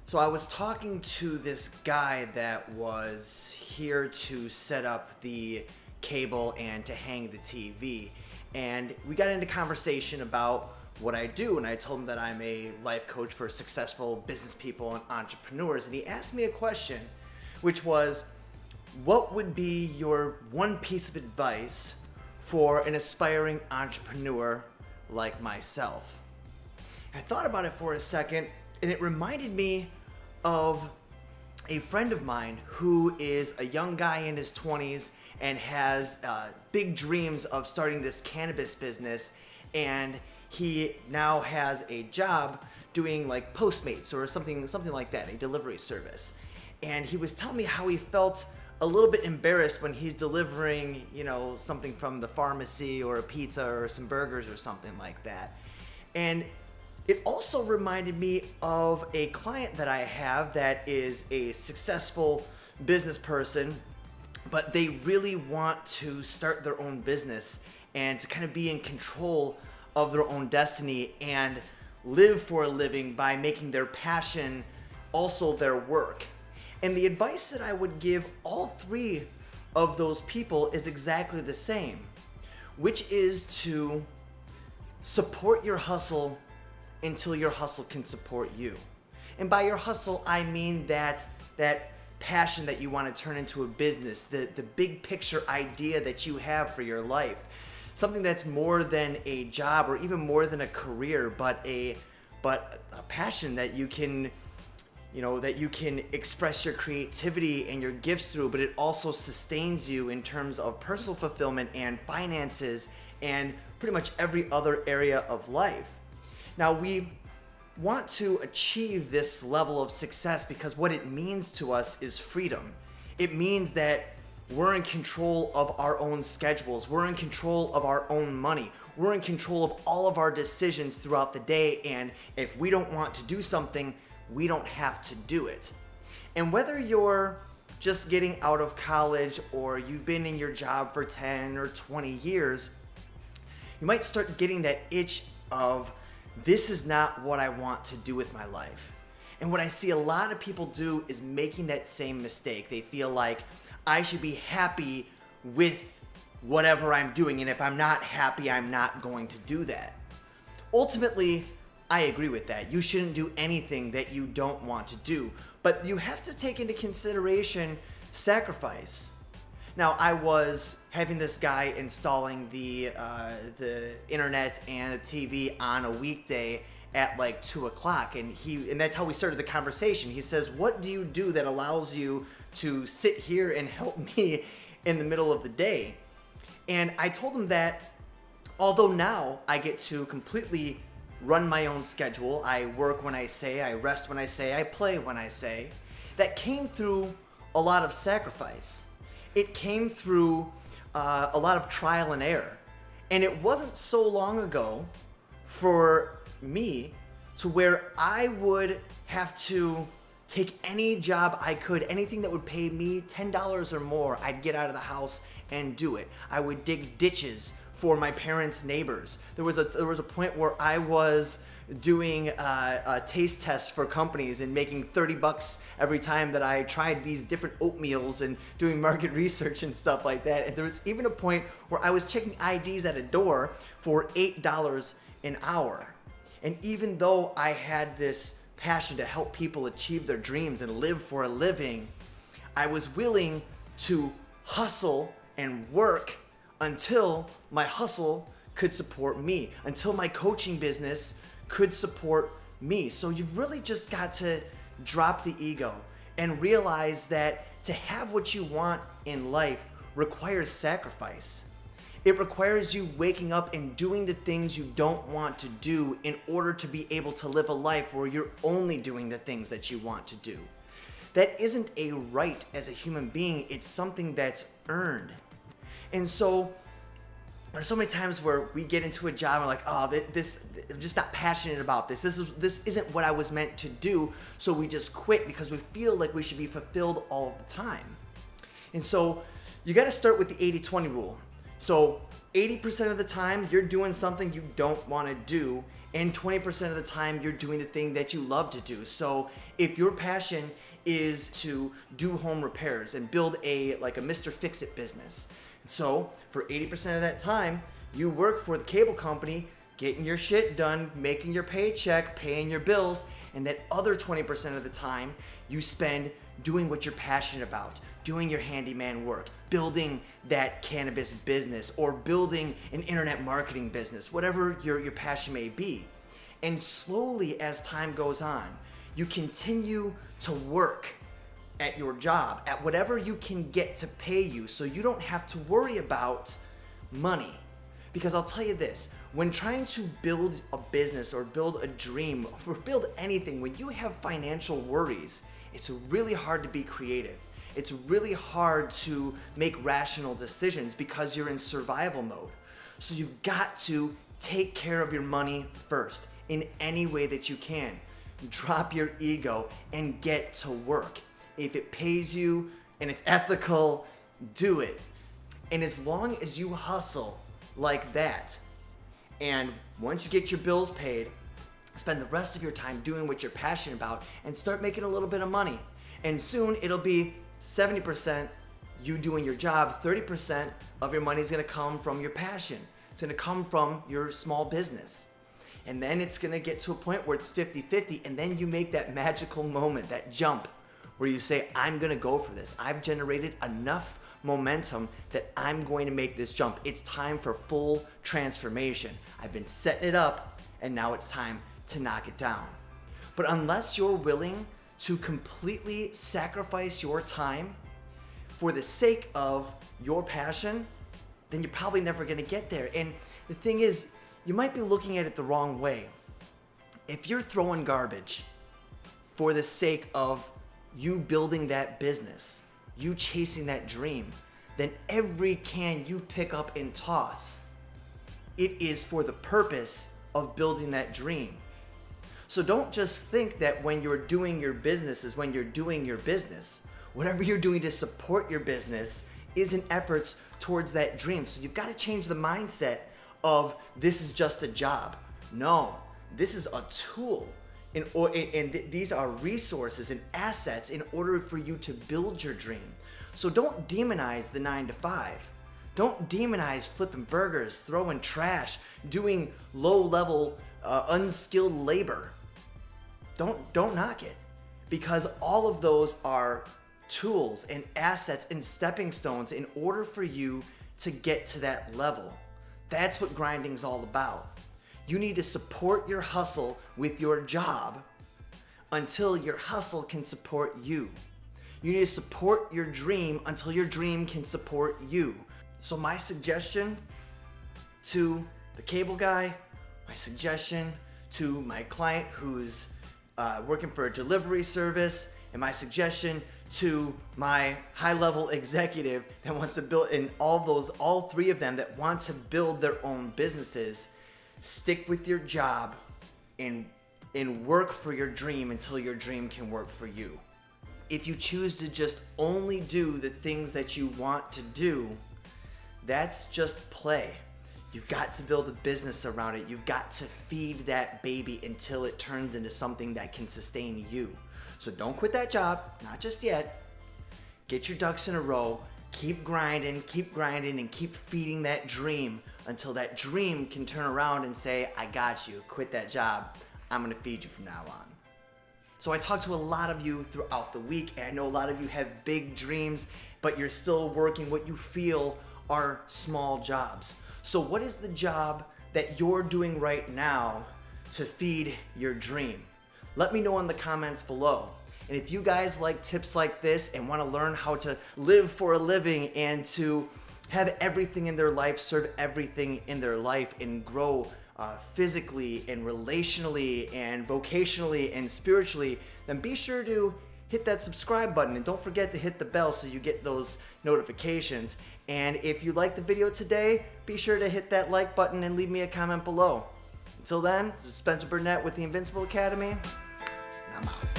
So I was talking to this guy that was here to set up the cable and to hang the TV. And we got into conversation about what I do, and I told him that I'm a life coach for successful business people and entrepreneurs. And he asked me a question, which was, what would be your one piece of advice for an aspiring entrepreneur like myself? I thought about it for a second, and it reminded me of a friend of mine who is a young guy in his 20s and has big dreams of starting this cannabis business, and he now has a job doing like Postmates or something like that, a delivery service. And he was telling me how he felt a little bit embarrassed when he's delivering, something from the pharmacy or a pizza or some burgers or something like that. And it also reminded me of a client that I have that is a successful business person, but they really want to start their own business and to kind of be in control of their own destiny and live for a living by making their passion also their work. And the advice that I would give all three of those people is exactly the same, which is to support your hustle until your hustle can support you. And by your hustle, I mean that passion that you want to turn into a business, the big picture idea that you have for your life. Something that's more than a job or even more than a career, but a passion that you can express your creativity and your gifts through, but it also sustains you in terms of personal fulfillment and finances and pretty much every other area of life. Now, we want to achieve this level of success because what it means to us is freedom. It means that we're in control of our own schedules. We're in control of our own money. We're in control of all of our decisions throughout the day. And if we don't want to do something, we don't have to do it. And whether you're just getting out of college or you've been in your job for 10 or 20 years, you might start getting that itch of, this is not what I want to do with my life. And what I see a lot of people do is making that same mistake. They feel like, I should be happy with whatever I'm doing, and if I'm not happy, I'm not going to do that. Ultimately, I agree with that. You shouldn't do anything that you don't want to do, but you have to take into consideration sacrifice. Now, I was having this guy installing the internet and the TV on a weekday at like 2 o'clock, and that's how we started the conversation. He says, "What do you do that allows you to sit here and help me in the middle of the day?" And I told him that although now I get to completely run my own schedule, I work when I say, I rest when I say, I play when I say, that came through a lot of sacrifice. It came through a lot of trial and error. And it wasn't so long ago for me to where I would have to take any job I could, anything that would pay me $10 or more, I'd get out of the house and do it. I would dig ditches for my parents' neighbors. There was a point where I was doing taste tests for companies and making $30 every time that I tried these different oatmeals and doing market research and stuff like that. And there was even a point where I was checking IDs at a door for $8 an hour. And even though I had this passion to help people achieve their dreams and live for a living, I was willing to hustle and work until my hustle could support me, until my coaching business could support me. So you've really just got to drop the ego and realize that to have what you want in life requires sacrifice. It requires you waking up and doing the things you don't want to do in order to be able to live a life where you're only doing the things that you want to do. That isn't a right as a human being, it's something that's earned. And so there's so many times where we get into a job and we're like, oh, I'm just not passionate about this. This isn't what I was meant to do. So we just quit because we feel like we should be fulfilled all of the time. And so you got to start with the 80-20 rule. So 80% of the time you're doing something you don't want to do, and 20% of the time you're doing the thing that you love to do. So if your passion is to do home repairs and build a Mr. Fix-It business, so for 80% of that time, you work for the cable company, getting your shit done, making your paycheck, paying your bills, and that other 20% of the time you spend doing what you're passionate about, doing your handyman work, building that cannabis business, or building an internet marketing business, whatever your passion may be. And slowly as time goes on, you continue to work at your job, at whatever you can get to pay you, so you don't have to worry about money. Because I'll tell you this, when trying to build a business or build a dream or build anything, when you have financial worries, it's really hard to be creative. It's really hard to make rational decisions because you're in survival mode. So you've got to take care of your money first in any way that you can. Drop your ego and get to work. If it pays you and it's ethical, do it. And as long as you hustle like that, and once you get your bills paid, spend the rest of your time doing what you're passionate about and start making a little bit of money. And soon it'll be 70% you doing your job, 30% of your money is gonna come from your passion. It's gonna come from your small business. And then it's gonna get to a point where it's 50-50, and then you make that magical moment, that jump, where you say, I'm gonna go for this. I've generated enough momentum that I'm going to make this jump. It's time for full transformation. I've been setting it up, and now it's time to knock it down. But unless you're willing to completely sacrifice your time for the sake of your passion, then you're probably never gonna get there. And the thing is, you might be looking at it the wrong way. If you're throwing garbage for the sake of you building that business, you chasing that dream, then every can you pick up and toss, it is for the purpose of building that dream. So don't just think that when you're doing your business is when you're doing your business. Whatever you're doing to support your business is an effort towards that dream. So you've got to change the mindset of this is just a job. No, this is a tool. And these are resources and assets in order for you to build your dream. So don't demonize the 9-to-5. Don't demonize flipping burgers, throwing trash, doing low-level, unskilled labor. Don't knock it, because all of those are tools and assets and stepping stones in order for you to get to that level. That's what grinding's all about. You need to support your hustle with your job until your hustle can support you. You need to support your dream until your dream can support you. So my suggestion to the cable guy, my suggestion to my client who's working for a delivery service, and my suggestion to my high-level executive that wants to build, and all three of them that want to build their own businesses, stick with your job and work for your dream until your dream can work for you. If you choose to just only do the things that you want to do, that's just play. You've got to build a business around it. You've got to feed that baby until it turns into something that can sustain you. So don't quit that job, not just yet. Get your ducks in a row. Keep grinding, and keep feeding that dream until that dream can turn around and say, I got you. Quit that job. I'm going to feed you from now on. So I talked to a lot of you throughout the week, and I know a lot of you have big dreams, but you're still working what you feel are small jobs. So what is the job that you're doing right now to feed your dream? Let me know in the comments below. And if you guys like tips like this and want to learn how to live for a living and to have everything in their life serve everything in their life and grow physically and relationally and vocationally and spiritually, then be sure to hit that subscribe button and don't forget to hit the bell so you get those notifications. And if you liked the video today, be sure to hit that like button and leave me a comment below. Until then, this is Burnett with the Invincible Academy, and I'm out.